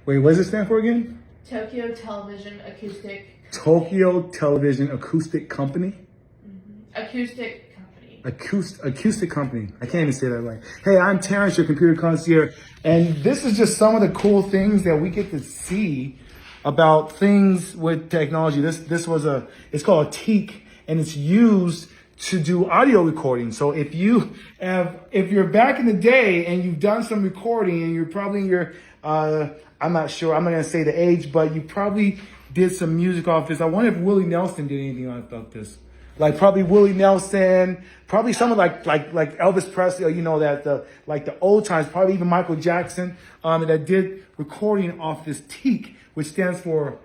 Wait, what does it stand for again? Tokyo Television Acoustic. Tokyo Television Acoustic Company? Acoustic Company. Acoustic Company. I can't even say that right. Hey, I'm Terrence, your computer concierge, and this is just some of the cool things that we get to see about things with technology. This was it's called a teak, and it's used to do audio recording. So if you're back in the day and you've done some recording and you're probably in your I'm not sure, I'm not gonna say the age, but you probably did some music off this. I wonder if Willie Nelson did anything off this. Like probably Willie Nelson, probably someone like Elvis Presley, or that the old times, probably even Michael Jackson, that did recording off this teak, which stands for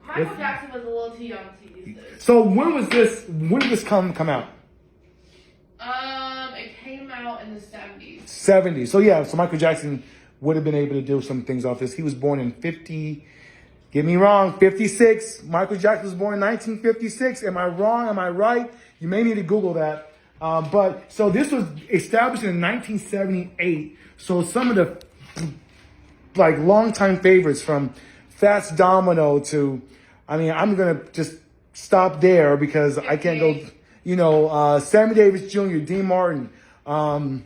Michael Jackson was a little too young to use this. So when did this come out? It came out in the 70s. 70s. So yeah, so Michael Jackson would have been able to do some things off this. He was born in 56. Michael Jackson was born in 1956. Am I wrong? Am I right? You may need to Google that. But so this was established in 1978. So some of the longtime favorites from Fats Domino to, I'm gonna just stop there because I can't go. Sammy Davis Jr., Dean Martin. Some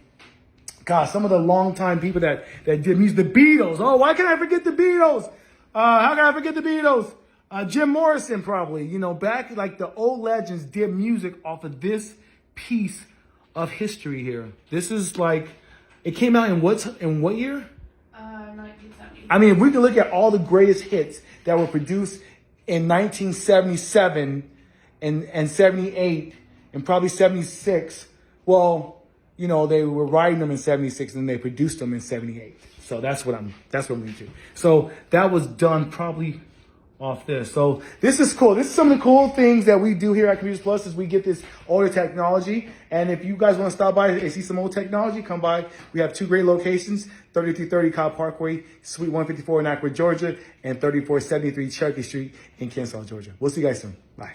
of the longtime people that did music. The Beatles. Oh, why can I forget the Beatles? How can I forget the Beatles? Jim Morrison, probably. Back the old legends did music off of this piece of history here. This is it came out in what year? 1970. If we can look at all the greatest hits that were produced in 1977 and 78 and probably 76, well, they were writing them in 76 and they produced them in 78. So that's what we do. So that was done probably off this. So this is cool. This is some of the cool things that we do here at Computers Plus is we get this older technology. And if you guys want to stop by and see some old technology, come by. We have two great locations, 3330 Cobb Parkway, Suite 154 in Acworth, Georgia, and 3473 Cherokee Street in Kennesaw, Georgia. We'll see you guys soon. Bye.